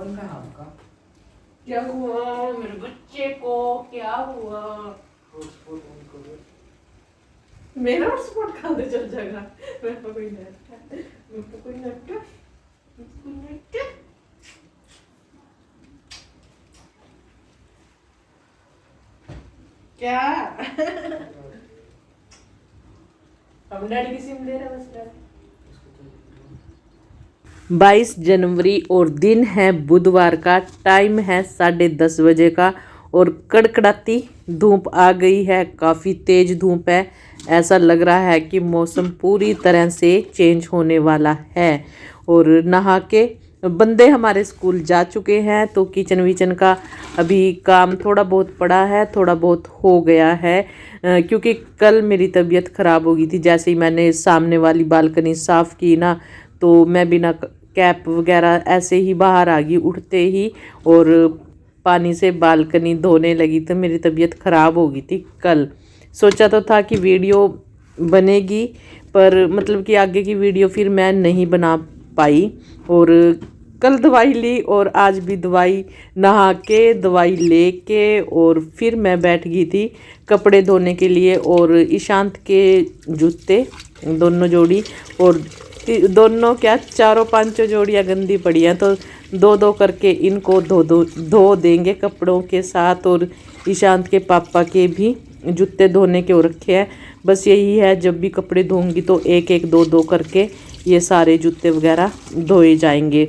कौन कहा आपका? क्या हुआ मेरे बच्चे को? क्या हुआ? हॉटस्पॉट ऑन करो। मेरा हॉटस्पॉट कहाँ से चल जाएगा? मेरे पे कोई नेट है, मेरे पे कोई नेट है, मेरे पे कोई नेट है। क्या? हम डैडी की सिम ले रहे हैं बस डैडी। 22 जनवरी और दिन है बुधवार का, टाइम है 10:30 बजे का और कड़कड़ाती धूप आ गई है। काफ़ी तेज़ धूप है। ऐसा लग रहा है कि मौसम पूरी तरह से चेंज होने वाला है। और नहा के बंदे हमारे स्कूल जा चुके हैं, तो किचन विचन का अभी काम थोड़ा बहुत पड़ा है, थोड़ा बहुत हो गया है। क्योंकि कल मेरी तबीयत ख़राब हो गई थी। जैसे ही मैंने सामने वाली बालकनी साफ़ की ना, तो मैं बिना कैप वगैरह ऐसे ही बाहर आ गई उठते ही, और पानी से बालकनी धोने लगी तो मेरी तबीयत ख़राब हो गई थी। कल सोचा तो था कि वीडियो बनेगी, पर मतलब कि आगे की वीडियो फिर मैं नहीं बना पाई। और कल दवाई ली और आज भी दवाई, नहा के दवाई लेके और फिर मैं बैठ गई थी कपड़े धोने के लिए। और ईशांत के जूते दोनों जोड़ी, और दोनों क्या चारों पांचों जोड़ियाँ गंदी पड़ी हैं, तो दो दो करके इनको धो देंगे कपड़ों के साथ। और ईशांत के पापा के भी जूते धोने के हो रखे हैं। बस यही है, जब भी कपड़े धोंगी तो एक एक दो दो करके ये सारे जूते वगैरह धोए जाएंगे।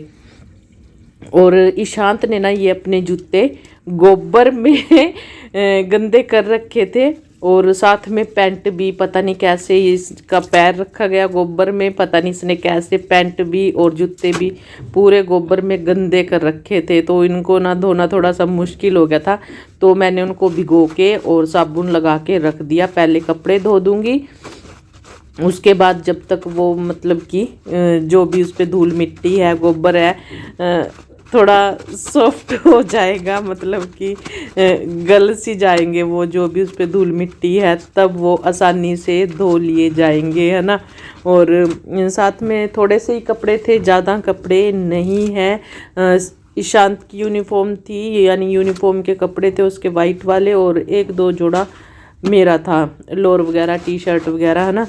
और ईशांत ने ना ये अपने जूते गोबर में गंदे कर रखे थे, और साथ में पैंट भी पता नहीं कैसे इसका पैर रखा गया गोबर में, पता नहीं इसने कैसे पैंट भी और जूते भी पूरे गोबर में गंदे कर रखे थे। तो इनको ना धोना थोड़ा सा मुश्किल हो गया था, तो मैंने उनको भिगो के और साबुन लगा के रख दिया। पहले कपड़े धो दूँगी, उसके बाद जब तक वो मतलब कि जो भी उस पर धूल मिट्टी है गोबर है थोड़ा सॉफ्ट हो जाएगा, मतलब कि गल सी जाएंगे वो जो भी उस पर धूल मिट्टी है, तब वो आसानी से धो लिए जाएंगे, है ना। और साथ में थोड़े से ही कपड़े थे, ज़्यादा कपड़े नहीं हैं। ईशांत की यूनिफॉर्म थी, यानी यूनिफॉर्म के कपड़े थे उसके वाइट वाले, और एक दो जोड़ा मेरा था, लोअर वगैरह टी शर्ट वगैरह, है ना।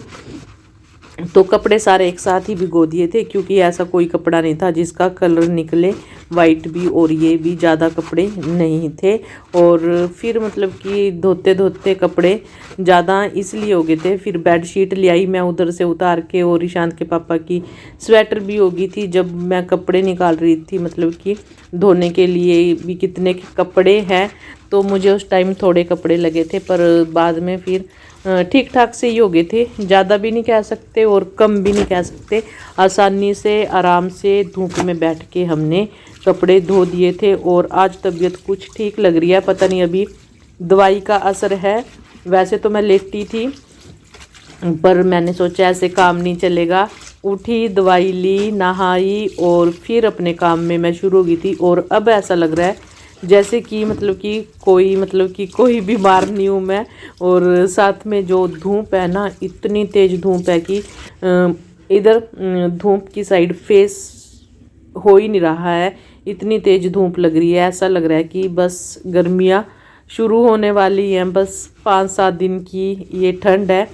तो कपड़े सारे एक साथ ही भिगो दिए थे, क्योंकि ऐसा कोई कपड़ा नहीं था जिसका कलर निकले, वाइट भी और ये भी, ज़्यादा कपड़े नहीं थे। और फिर मतलब कि धोते धोते कपड़े ज़्यादा इसलिए हो गए थे। फिर बेडशीट ले आई मैं उधर से उतार के, और ईशांत के पापा की स्वेटर भी हो गई थी जब मैं कपड़े निकाल रही थी, मतलब कि धोने के लिए भी कितने कपड़े हैं। तो मुझे उस टाइम थोड़े कपड़े लगे थे, पर बाद में फिर ठीक ठाक से ही हो गए थे। ज़्यादा भी नहीं कह सकते और कम भी नहीं कह सकते। आसानी से आराम से धूप में बैठ के हमने कपड़े धो दिए थे। और आज तबीयत कुछ ठीक लग रही है, पता नहीं अभी दवाई का असर है। वैसे तो मैं लेटी थी, पर मैंने सोचा ऐसे काम नहीं चलेगा। उठी, दवाई ली, नहाई और फिर अपने काम में मैं शुरू हो गई थी। और अब ऐसा लग रहा है जैसे कि मतलब कि कोई बीमार नहीं हूँ मैं। और साथ में जो धूप है ना, इतनी तेज़ धूप है कि इधर धूप की साइड फेस हो ही नहीं रहा है, इतनी तेज़ धूप लग रही है। ऐसा लग रहा है कि बस गर्मियाँ शुरू होने वाली हैं, बस 5-7 दिन की ये ठंड है।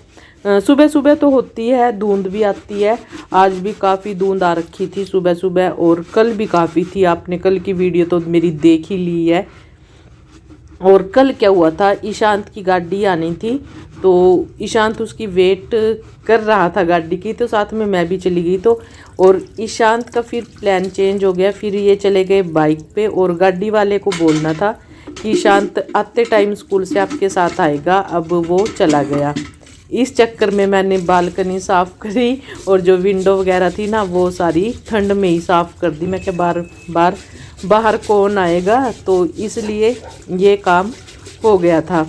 सुबह सुबह तो होती है, धुंध भी आती है। आज भी काफ़ी धुंध आ रखी थी सुबह सुबह, और कल भी काफ़ी थी। आपने कल की वीडियो तो मेरी देख ही ली है। और कल क्या हुआ था, ईशांत की गाड़ी आनी थी, तो ईशांत उसकी वेट कर रहा था गाड़ी की, तो साथ में मैं भी चली गई। तो और ईशांत का फिर प्लान चेंज हो गया, फिर ये चले गए बाइक पे, और गाड़ी वाले को बोलना था कि ईशांत आते टाइम स्कूल से आपके साथ आएगा। अब वो चला गया। इस चक्कर में मैंने बालकनी साफ़ करी, और जो विंडो वगैरह थी ना वो सारी ठंड में ही साफ़ कर दी। मैं क्या बाहर कौन आएगा, तो इसलिए ये काम हो गया था।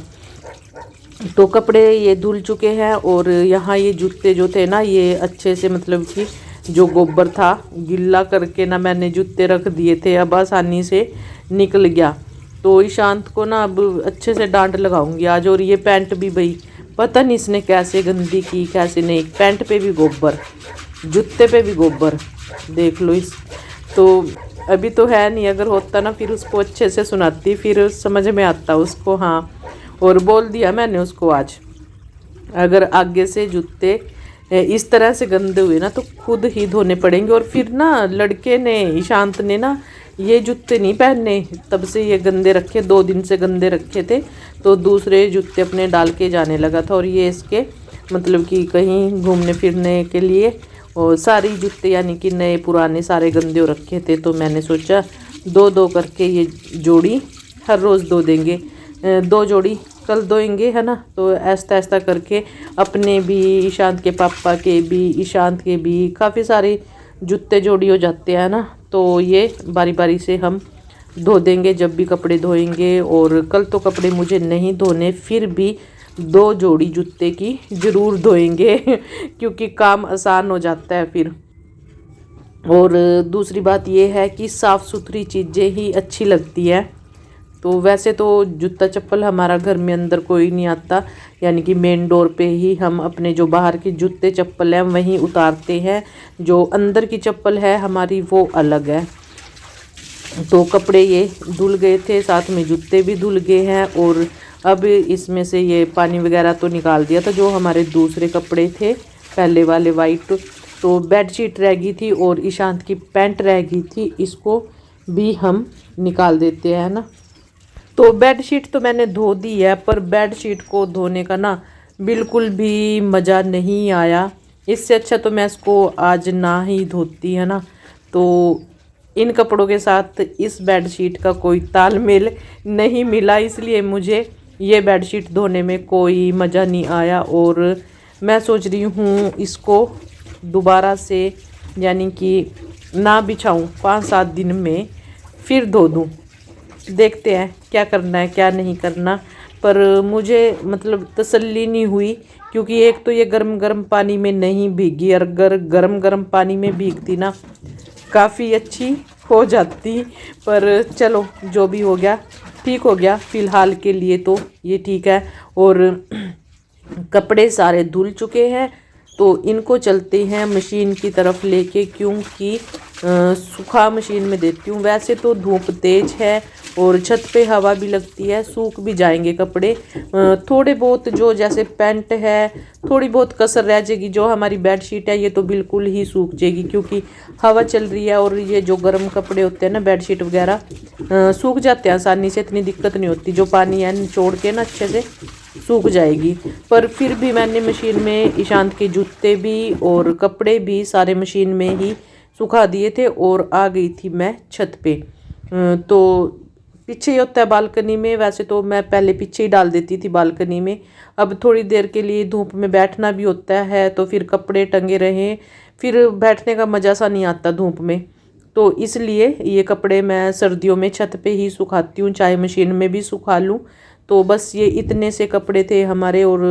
तो कपड़े ये धुल चुके हैं, और यहाँ ये जूते जो थे ना, ये अच्छे से मतलब कि जो गोबर था गिल्ला करके ना मैंने जूते रख दिए थे, अब आसानी से निकल गया। तो ईशांत को ना अब अच्छे से डांट लगाऊंगी आज। और ये पैंट भी भाई पता नहीं इसने कैसे गंदी की, कैसे नहीं। पैंट पे भी गोबर, जूते पे भी गोबर, देख लो इस। तो अभी तो है नहीं, अगर होता ना फिर उसको अच्छे से सुनाती, फिर समझ में आता उसको। हाँ, और बोल दिया मैंने उसको आज, अगर आगे से जूते इस तरह से गंदे हुए ना तो खुद ही धोने पड़ेंगे। और फिर ना लड़के ने, ईशांत ने ना ये जूते नहीं पहनने, तब से ये गंदे रखे, 2 दिन से गंदे रखे थे, तो दूसरे जूते अपने डाल के जाने लगा था। और ये इसके मतलब कि कहीं घूमने फिरने के लिए, और सारी जूते यानी कि नए पुराने सारे गंदे हो रखे थे। तो मैंने सोचा 2-2 करके ये जोड़ी हर रोज़ धो देंगे, 2 जोड़ी कल धोएंगे, है ना। तो ऐसा ऐसा करके अपने भी, ईशांत के पापा के भी, ईशांत के भी काफ़ी सारे जूते जोड़ी हो जाते हैं ना। तो ये बारी बारी से हम धो देंगे जब भी कपड़े धोएंगे। और कल तो कपड़े मुझे नहीं धोने, फिर भी 2 जोड़ी जूते की ज़रूर धोएंगे क्योंकि काम आसान हो जाता है फिर। और दूसरी बात ये है कि साफ़ सुथरी चीज़ें ही अच्छी लगती है। तो वैसे तो जूता चप्पल हमारा घर में अंदर कोई नहीं आता, यानी कि मेन डोर पे ही हम अपने जो बाहर के जूते चप्पल हैं वहीं उतारते हैं, जो अंदर की चप्पल है हमारी वो अलग है। तो कपड़े ये धुल गए थे, साथ में जूते भी धुल गए हैं। और अब इसमें से ये पानी वगैरह तो निकाल दिया था, जो हमारे दूसरे कपड़े थे पहले वाले वाइट। तो बेडशीट रह गई थी और ईशांत की पैंट रह गई थी, इसको भी हम निकाल देते हैं ना। तो बेडशीट तो मैंने धो दी है, पर बेडशीट को धोने का ना बिल्कुल भी मज़ा नहीं आया। इससे अच्छा तो मैं इसको आज ना ही धोती, है ना। तो इन कपड़ों के साथ इस बेडशीट का कोई तालमेल नहीं मिला, इसलिए मुझे ये बेडशीट धोने में कोई मज़ा नहीं आया। और मैं सोच रही हूँ इसको दोबारा से यानी कि ना बिछाऊँ, 5-7 दिन में फिर धो दूँ। देखते हैं क्या करना है क्या नहीं करना। पर मुझे मतलब तसल्ली नहीं हुई, क्योंकि एक तो ये गर्म गर्म पानी में नहीं भीगी, और अगर गर्म गर्म पानी में भीगती ना काफ़ी अच्छी हो जाती। पर चलो जो भी हो गया ठीक हो गया, फ़िलहाल के लिए तो ये ठीक है। और कपड़े सारे धुल चुके हैं, तो इनको चलते हैं मशीन की तरफ लेके, क्योंकि सूखा मशीन में देती हूँ। वैसे तो धूप तेज़ है और छत पे हवा भी लगती है, सूख भी जाएंगे कपड़े। थोड़े बहुत जो जैसे पैंट है थोड़ी बहुत कसर रह जाएगी, जो हमारी बेडशीट है ये तो बिल्कुल ही सूख जाएगी, क्योंकि हवा चल रही है। और ये जो गर्म कपड़े होते हैं ना, बेडशीट वगैरह सूख जाते हैं आसानी से, इतनी दिक्कत नहीं होती। जो पानी है निचोड़ के ना अच्छे से सूख जाएगी। पर फिर भी मैंने मशीन में ईशांत के जूते भी और कपड़े भी सारे मशीन में ही सुखा दिए थे, और आ गई थी मैं छत पे। तो पीछे ही होता है बालकनी में, वैसे तो मैं पहले पीछे ही डाल देती थी बालकनी में। अब थोड़ी देर के लिए धूप में बैठना भी होता है, तो फिर कपड़े टंगे रहें, फिर बैठने का मज़ा सा नहीं आता धूप में। तो इसलिए ये कपड़े मैं सर्दियों में छत पे ही सुखाती हूँ, चाहे मशीन में भी सुखा लूँ। तो बस ये इतने से कपड़े थे हमारे, और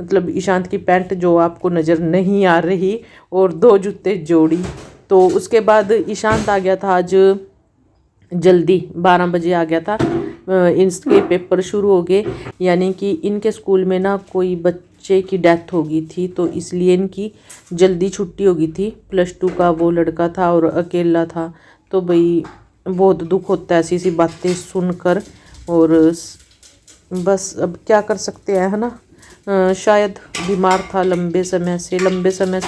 मतलब ईशांत की पैंट जो आपको नज़र नहीं आ रही, और 2 जूते जोड़ी। तो उसके बाद ईशांत आ गया था आज जल्दी, 12 बजे आ गया था। इनके पेपर शुरू हो गए, यानी कि इनके स्कूल में ना कोई बच्चे की डेथ हो गई थी, तो इसलिए इनकी जल्दी छुट्टी हो गई थी। +2 का वो लड़का था और अकेला था, तो भाई बहुत दुख होता है ऐसी सी बातें सुनकर। और बस अब क्या कर सकते हैं, है ना। शायद बीमार था लंबे समय से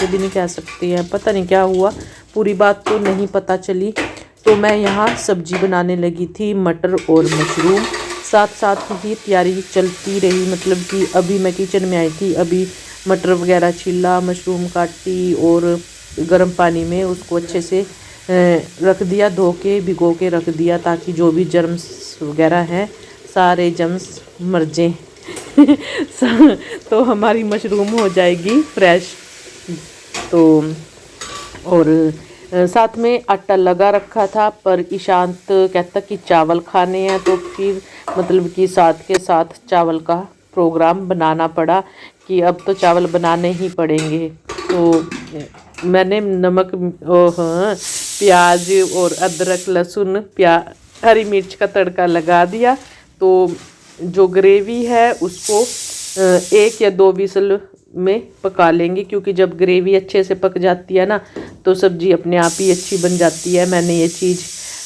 भी नहीं कह सकते हैं, पता नहीं क्या हुआ, पूरी बात तो नहीं पता चली। तो मैं यहाँ सब्जी बनाने लगी थी, मटर और मशरूम, साथ साथ ही तैयारी चलती रही। मतलब कि अभी मैं किचन में आई थी, अभी मटर वगैरह छीला, मशरूम काटी, और गर्म पानी में उसको अच्छे से रख दिया, धो के भिगो के रख दिया, ताकि जो भी जर्म्स वगैरह हैं सारे जर्म्स मर जाएं तो हमारी मशरूम हो जाएगी फ्रेश। तो और साथ में आटा लगा रखा था, पर ईशांत कहता कि चावल खाने हैं, तो फिर मतलब कि साथ के साथ चावल का प्रोग्राम बनाना पड़ा कि अब तो चावल बनाने ही पड़ेंगे। तो मैंने नमक, प्याज और अदरक, लहसुन, हरी मिर्च का तड़का लगा दिया। तो जो ग्रेवी है उसको 1 या 2 विसल में पका लेंगे, क्योंकि जब ग्रेवी अच्छे से पक जाती है ना, तो सब्ज़ी अपने आप ही अच्छी बन जाती है। मैंने ये चीज़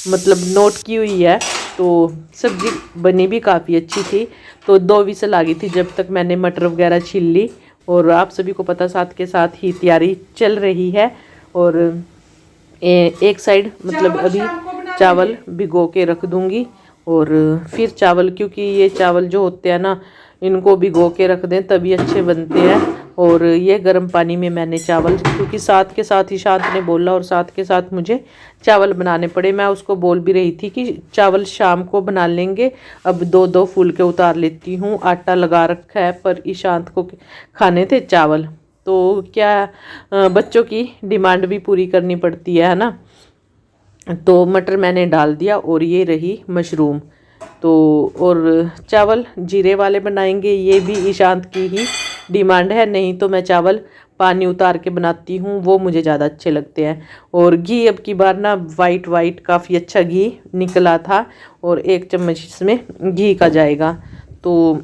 मतलब नोट की हुई है। तो सब्ज़ी बनी भी काफ़ी अच्छी थी। तो 2 विसल आ गई थी जब तक मैंने मटर वगैरह छील ली। और आप सभी को पता साथ के साथ ही तैयारी चल रही है। और एक साइड मतलब अभी चावल भिगो के रख दूंगी। और फिर चावल, क्योंकि ये चावल जो होते हैं ना, इनको भिगो के रख दें तभी अच्छे बनते हैं। और ये गर्म पानी में मैंने चावल, क्योंकि साथ के साथ ही शांत ने बोला और साथ के साथ मुझे चावल बनाने पड़े। मैं उसको बोल भी रही थी कि चावल शाम को बना लेंगे, अब 2-2 फूल के उतार लेती हूँ। आटा लगा रखा है, पर ईशांत को खाने थे चावल। तो क्या बच्चों की डिमांड भी पूरी करनी पड़ती है ना। तो मटर मैंने डाल दिया और ये रही मशरूम। तो और चावल जीरे वाले बनाएंगे, ये भी ईशांत की ही डिमांड है। नहीं तो मैं चावल पानी उतार के बनाती हूँ, वो मुझे ज़्यादा अच्छे लगते हैं। और घी अब की बार ना वाइट काफ़ी अच्छा घी निकला था, और 1 चम्मच इसमें घी का जाएगा। तो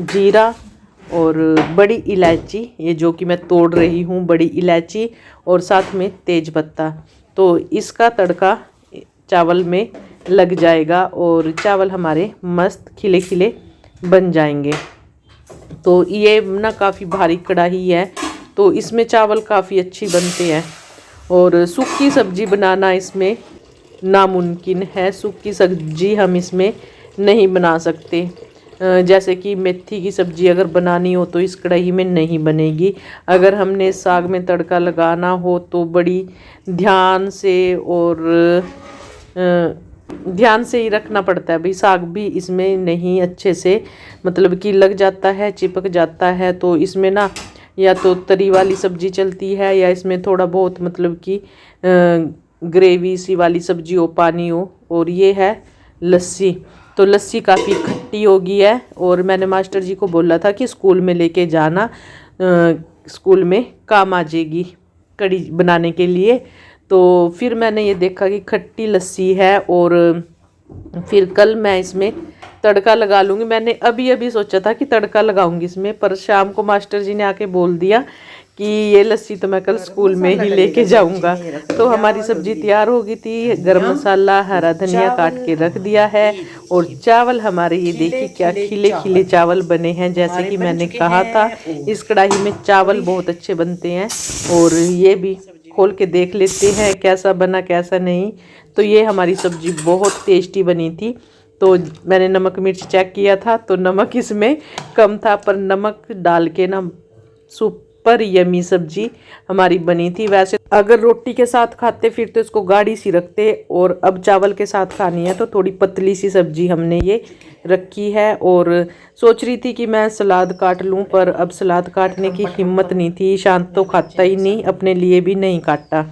जीरा और बड़ी इलायची, ये जो कि मैं तोड़ रही हूँ, बड़ी इलायची, और साथ में तेज पत्ता। तो इसका तड़का चावल में लग जाएगा और चावल हमारे मस्त खिले खिले बन जाएंगे। तो ये ना काफ़ी भारी कढ़ाई है, तो इसमें चावल काफ़ी अच्छी बनते हैं। और सूखी सब्जी बनाना इसमें नामुमकिन है। सूखी सब्जी हम इसमें नहीं बना सकते। जैसे कि मेथी की सब्ज़ी अगर बनानी हो तो इस कढ़ाई में नहीं बनेगी। अगर हमने साग में तड़का लगाना हो तो बड़ी ध्यान से और ध्यान से ही रखना पड़ता है भाई। साग भी इसमें नहीं अच्छे से मतलब कि लग जाता है, चिपक जाता है। तो इसमें ना या तो तरी वाली सब्ज़ी चलती है, या इसमें थोड़ा बहुत मतलब कि ग्रेवी सी वाली सब्ज़ी हो, पानी हो। और ये है लस्सी। तो लस्सी काफ़ी खट्टी हो गई है, और मैंने मास्टर जी को बोला था कि स्कूल में लेके जाना, स्कूल में काम आ जाएगी कढ़ी बनाने के लिए। तो फिर मैंने ये देखा कि खट्टी लस्सी है, और फिर कल मैं इसमें तड़का लगा लूँगी। मैंने अभी सोचा था कि तड़का लगाऊंगी इसमें, पर शाम को मास्टर जी ने आके बोल दिया कि ये लस्सी तो मैं कल स्कूल में ही लेके जाऊंगा। तो हमारी सब्जी तैयार हो गई थी। गरम मसाला, हरा धनिया काट के रख दिया है। और चावल हमारे ये देखिए क्या खिले खिले चावल बने हैं। जैसे कि मैंने कहा था, इस कढ़ाई में चावल बहुत अच्छे बनते हैं। और ये भी खोल के देख लेते हैं कैसा बना कैसा नहीं। तो ये हमारी सब्जी बहुत टेस्टी बनी थी। तो मैंने नमक मिर्च चेक किया था, तो नमक इसमें कम था, पर नमक डाल के ना सुपर यमी सब्जी हमारी बनी थी। वैसे अगर रोटी के साथ खाते फिर तो इसको गाढ़ी सी रखते, और अब चावल के साथ खानी है तो थोड़ी पतली सी सब्जी हमने ये रखी है। और सोच रही थी कि मैं सलाद काट लूं, पर अब सलाद काटने की हिम्मत नहीं थी। शांत तो खाता ही नहीं, अपने लिए भी नहीं काटा।